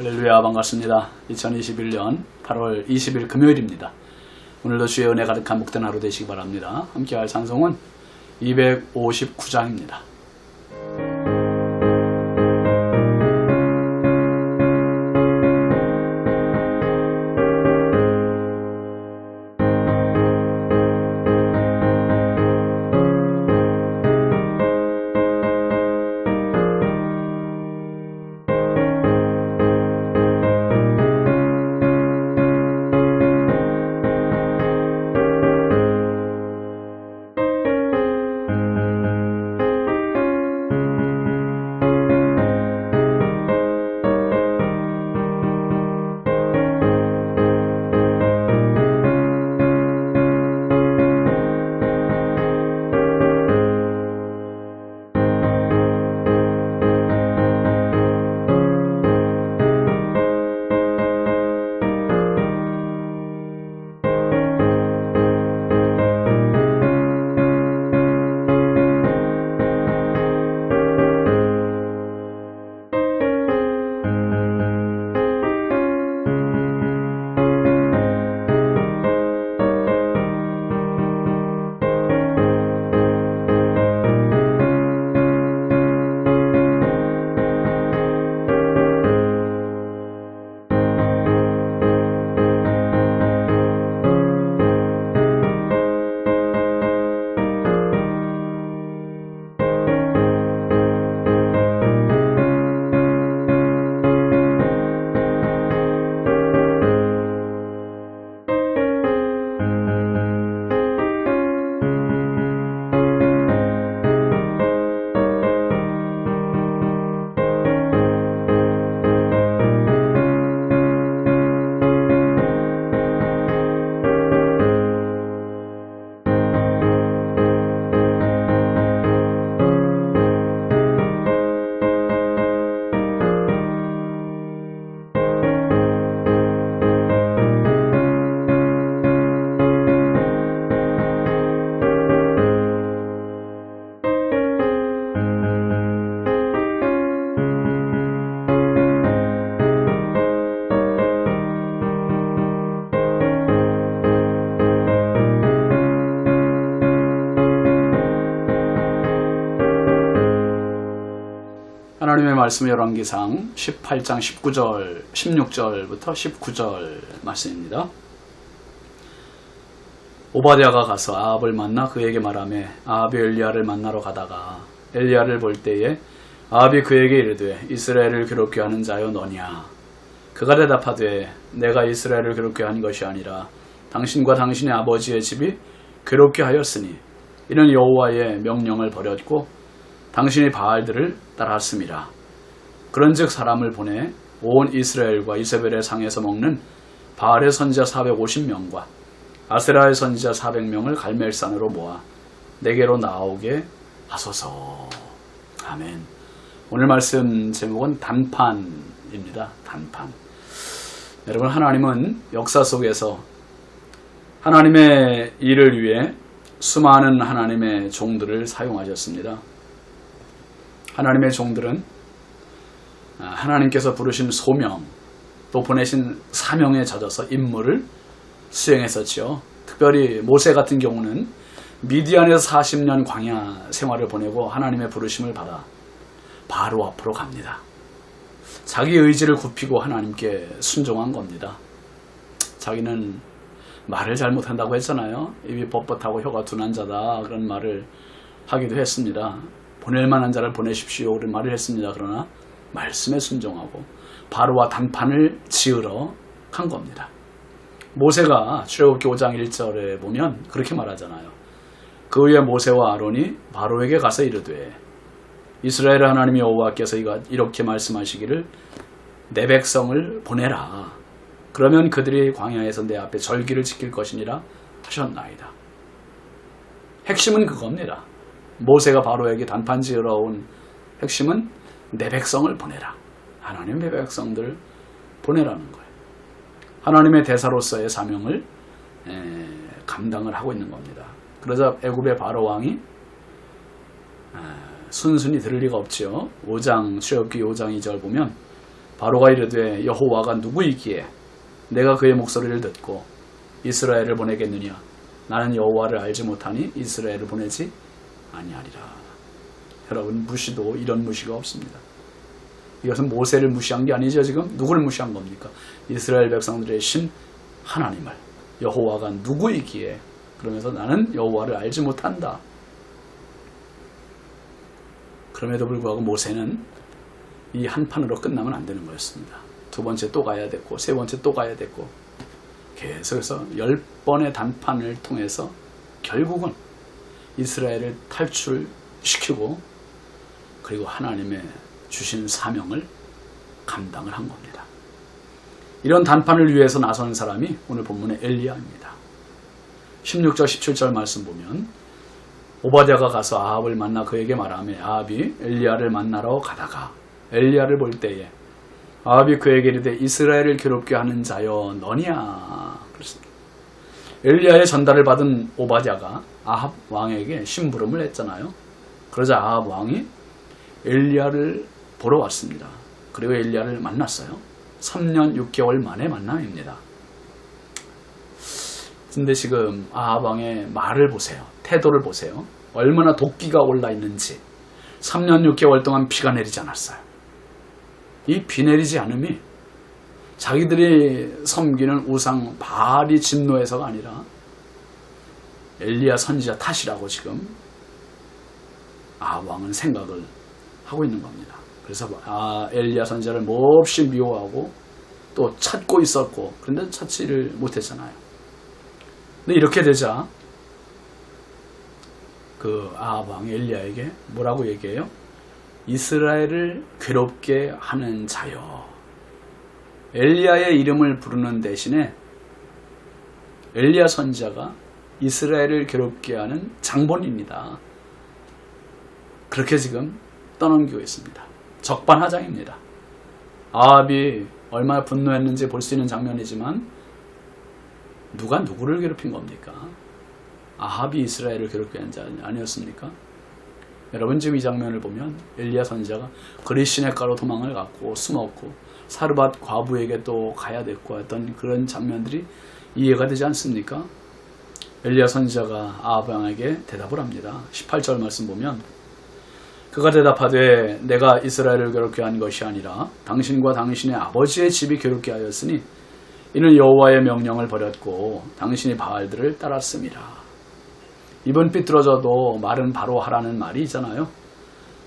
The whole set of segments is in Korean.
할렐루야, 반갑습니다. 2021년 8월 20일 금요일입니다. 오늘도 주의 은혜 가득한 복된 하루 되시기 바랍니다. 함께할 찬송은 259장입니다. 하나님의 말씀 열왕기상 18장 19절, 16절부터 19절 말씀입니다. 오바댜가 가서 아합을 만나 그에게 말하며 아합이 엘리야를 만나러 가다가 엘리야를 볼 때에 아합이 그에게 이르되 이스라엘을 괴롭게 하는 자여 너냐. 그가 대답하되 내가 이스라엘을 괴롭게 한 것이 아니라 당신과 당신의 아버지의 집이 괴롭게 하였으니 이는 여호와의 명령을 버렸고 당신이 바알들을 따랐음이라. 그런즉 사람을 보내 온 이스라엘과 이세벨의 상에서 먹는 바알의 선지자 450명과 아세라의 선지자 400명을 갈멜산으로 모아 내게로 나오게 하소서. 아멘. 오늘 말씀 제목은 단판입니다. 단판. 여러분, 하나님은 역사 속에서 하나님의 일을 위해 수많은 하나님의 종들을 사용하셨습니다. 하나님의 종들은 하나님께서 부르신 소명 또 보내신 사명에 젖어서 임무를 수행했었죠. 특별히 모세 같은 경우는 미디안에서 40년 광야 생활을 보내고 하나님의 부르심을 받아 바로 앞으로 갑니다. 자기 의지를 굽히고 하나님께 순종한 겁니다. 자기는 말을 잘못한다고 했잖아요. 입이 뻣뻣하고 혀가 둔한 자다, 그런 말을 하기도 했습니다. 보낼 만한 자를 보내십시오, 그런 말을 했습니다. 그러나 말씀에 순종하고 바로와 단판을 지으러 간 겁니다. 모세가 출애굽기 5장 1절에 보면 그렇게 말하잖아요. 그 후에 모세와 아론이 바로에게 가서 이르되 이스라엘 하나님 여호와께서 이렇게 말씀하시기를 내 백성을 보내라. 그러면 그들이 광야에서 내 앞에 절기를 지킬 것이니라 하셨나이다. 핵심은 그겁니다. 모세가 바로에게 단판 지으러 온 핵심은 내 백성을 보내라. 하나님의 백성들 보내라는 거예요. 하나님의 대사로서의 사명을 감당을 하고 있는 겁니다. 그러자 애굽의 바로 왕이 순순히 들을 리가 없지요. 5장 출애굽기 5장 2절 보면 바로가 이르되 여호와가 누구이기에 내가 그의 목소리를 듣고 이스라엘을 보내겠느냐. 나는 여호와를 알지 못하니 이스라엘을 보내지 아니하리라. 여러분, 무시도 이런 무시가 없습니다. 이것은 모세를 무시한 게 아니죠. 지금 누구를 무시한 겁니까? 이스라엘 백성들의 신 하나님을. 여호와가 누구이기에 그러면서 나는 여호와를 알지 못한다. 그럼에도 불구하고 모세는 이 한 판으로 끝나면 안 되는 거였습니다. 두 번째 또 가야 됐고 세 번째 또 가야 됐고 계속해서 10번의 단판을 통해서 결국은 이스라엘을 탈출시키고 그리고 하나님의 주신 사명을 감당을 한 겁니다. 이런 단판을 위해서 나선 사람이 오늘 본문의 엘리야입니다. 16절 17절 말씀 보면 오바댜가 가서 아합을 만나 그에게 말하며 아합이 엘리야를 만나러 가다가 엘리야를 볼 때에 아합이 그에게 이르되 이스라엘을 괴롭게 하는 자여 너냐. 그렇습니다. 엘리야의 전달을 받은 오바댜가 아합 왕에게 심부름을 했잖아요. 그러자 아합 왕이 엘리야를 보러 왔습니다. 그리고 엘리야를 만났어요. 3년 6개월 만에 만남입니다. 근데 지금 아합 왕의 말을 보세요. 태도를 보세요. 얼마나 도끼가 올라 있는지. 3년 6개월 동안 비가 내리지 않았어요. 이 비 내리지 않음이 자기들이 섬기는 우상 바알이 진노해서가 아니라 엘리야 선지자 탓이라고 지금 아합 왕은 생각을 하고 있는 겁니다. 그래서 엘리야 선지자를 몹시 미워하고 또 찾고 있었고 그런데 찾지를 못했잖아요. 근데 이렇게 되자 그 아합 왕이 엘리야에게 뭐라고 얘기해요? 이스라엘을 괴롭게 하는 자여. 엘리야의 이름을 부르는 대신에 엘리야 선지자가 이스라엘을 괴롭게 하는 장본입니다. 그렇게 지금 떠넘기고 있습니다. 적반하장입니다. 아합이 얼마나 분노했는지 볼 수 있는 장면이지만 누가 누구를 괴롭힌 겁니까? 아합이 이스라엘을 괴롭게 한 자 아니었습니까? 여러분 지금 이 장면을 보면 엘리야 선지자가 그리 시냇가로 도망을 갔고 숨었고 사르밧 과부에게 또 가야 됐고 했던 그런 장면들이 이해가 되지 않습니까? 엘리야 선지자가 아합 왕에게 대답을 합니다. 18절 말씀 보면 그가 대답하되 내가 이스라엘을 괴롭게 한 것이 아니라 당신과 당신의 아버지의 집이 괴롭게 하였으니 이는 여호와의 명령을 버렸고 당신이 바알들을 따랐음이라. 입은 삐뚤어져도 말은 바로 하라는 말이 있잖아요.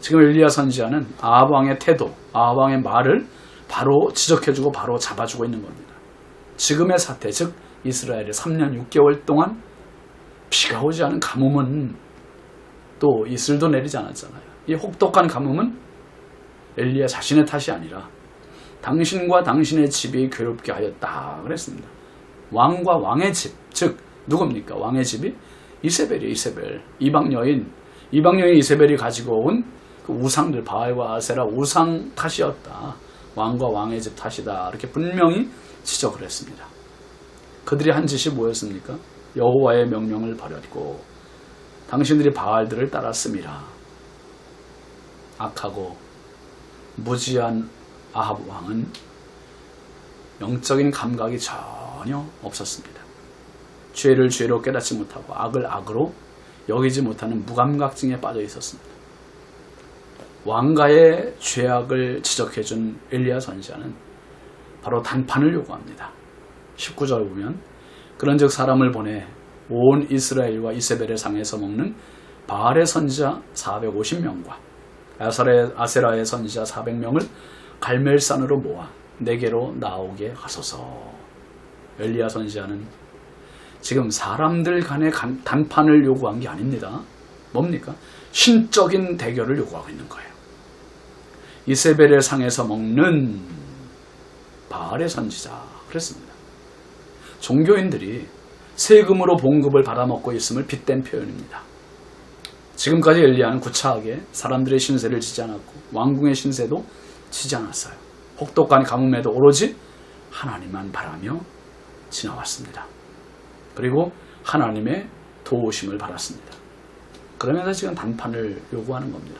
지금 엘리야 선지자는 아합 왕의 태도, 아합 왕의 말을 바로 지적해주고 바로 잡아주고 있는 겁니다. 지금의 사태, 즉 이스라엘의 3년 6개월 동안 비가 오지 않은 가뭄은 또 이슬도 내리지 않았잖아요. 이 혹독한 가뭄은 엘리야 자신의 탓이 아니라 당신과 당신의 집이 괴롭게 하였다 그랬습니다. 왕과 왕의 집, 즉 누굽니까? 왕의 집이 이세벨이에요. 이세벨. 이방 여인 이세벨이 가지고 온 그 우상들, 바알과 아세라 우상 탓이었다. 왕과 왕의 집 탓이다. 이렇게 분명히 지적을 했습니다. 그들이 한 짓이 뭐였습니까? 여호와의 명령을 버렸고 당신들이 바알들을 따랐음이라. 악하고 무지한 아합 왕은 영적인 감각이 전혀 없었습니다. 죄를 죄로 깨닫지 못하고 악을 악으로 여기지 못하는 무감각증에 빠져 있었습니다. 왕가의 죄악을 지적해준 엘리야 선지자는 바로 단판을 요구합니다. 19절 보면 그런즉 사람을 보내 온 이스라엘과 이세벨의 상에서 먹는 바알의 선지자 450명과 아세라의 선지자 400명을 갈멜산으로 모아 내게로 나오게 하소서. 엘리야 선지자는 지금 사람들 간의 단판을 요구한 게 아닙니다. 뭡니까? 신적인 대결을 요구하고 있는 거예요. 이세벨의 상에서 먹는 바알의 선지자 그랬습니다. 종교인들이 세금으로 봉급을 받아먹고 있음을 빗댄 표현입니다. 지금까지 엘리야는 구차하게 사람들의 신세를 지지 않았고 왕궁의 신세도 지지 않았어요. 혹독한 가뭄에도 오로지 하나님만 바라며 지나왔습니다. 그리고 하나님의 도우심을 받았습니다. 그러면서 지금 단판을 요구하는 겁니다.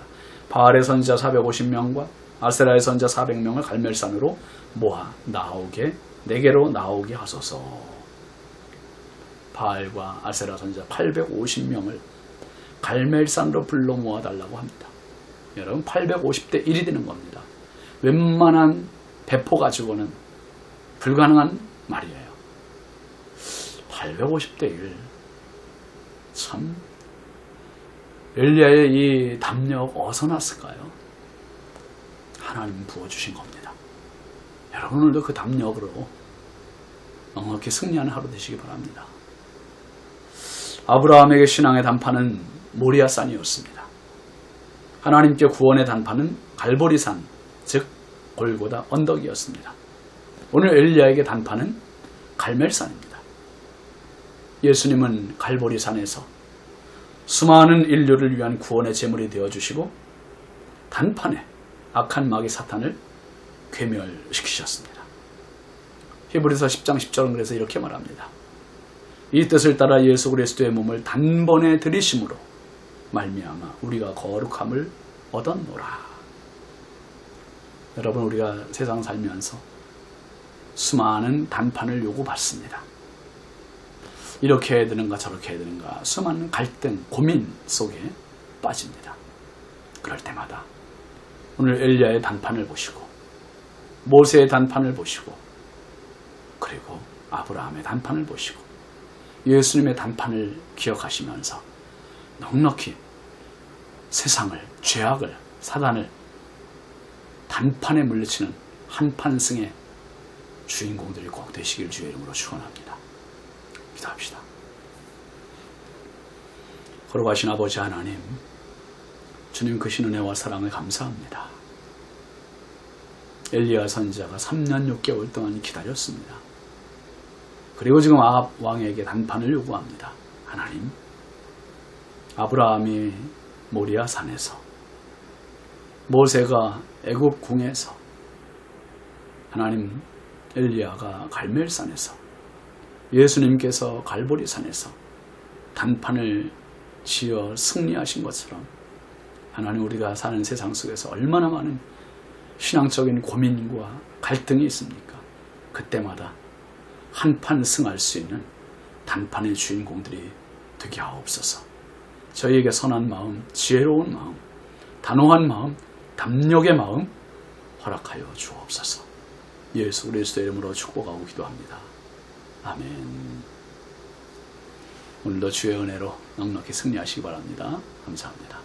바알의 선지자 450명과 아세라의 선자 400명을 갈멜산으로 모아 내게로 나오게 하소서. 바알과 아세라 선자 850명을 갈멜산으로 불러 모아달라고 합니다. 여러분 850대 1이 되는 겁니다. 웬만한 배포 가지고는 불가능한 말이에요. 850대 1. 참 엘리야의 이 담력 어디서 났을까요? 하나님 부어주신 겁니다. 여러분 오늘도 그 담력으로 넉넉히 승리하는 하루 되시기 바랍니다. 아브라함에게 신앙의 단판은 모리아산이었습니다. 하나님께 구원의 단판은 갈보리산, 즉 골고다 언덕이었습니다. 오늘 엘리야에게 단판은 갈멜산입니다. 예수님은 갈보리산에서 수많은 인류를 위한 구원의 제물이 되어주시고 단판에 악한 마귀 사탄을 괴멸시키셨습니다. 히브리서 10장 10절은 그래서 이렇게 말합니다. 이 뜻을 따라 예수 그리스도의 몸을 단번에 들이심으로 말미암아 우리가 거룩함을 얻었노라. 여러분 우리가 세상 살면서 수많은 단판을 요구받습니다. 이렇게 해야 되는가 저렇게 해야 되는가 수많은 갈등, 고민 속에 빠집니다. 그럴 때마다 오늘 엘리야의 단판을 보시고 모세의 단판을 보시고 그리고 아브라함의 단판을 보시고 예수님의 단판을 기억하시면서 넉넉히 세상을, 죄악을, 사단을 단판에 물리치는 한판승의 주인공들이 꼭 되시길 주의 이름으로 축원합니다. 기도합시다. 거룩하신 아버지 하나님, 주님 크신 은혜와 사랑을 감사합니다. 엘리야 선지자가 3년 6개월 동안 기다렸습니다. 그리고 지금 아합 왕에게 단판을 요구합니다. 하나님, 아브라함이 모리아 산에서, 모세가 애굽 궁에서, 하나님 엘리야가 갈멜산에서, 예수님께서 갈보리산에서 단판을 지어 승리하신 것처럼 하나님 우리가 사는 세상 속에서 얼마나 많은 신앙적인 고민과 갈등이 있습니까? 그때마다 한판 승할 수 있는 단판의 주인공들이 되게 하옵소서. 저희에게 선한 마음, 지혜로운 마음, 단호한 마음, 담력의 마음 허락하여 주옵소서. 예수 그리스도의 이름으로 축복하고 기도합니다. 아멘. 오늘도 주의 은혜로 넉넉히 승리하시기 바랍니다. 감사합니다.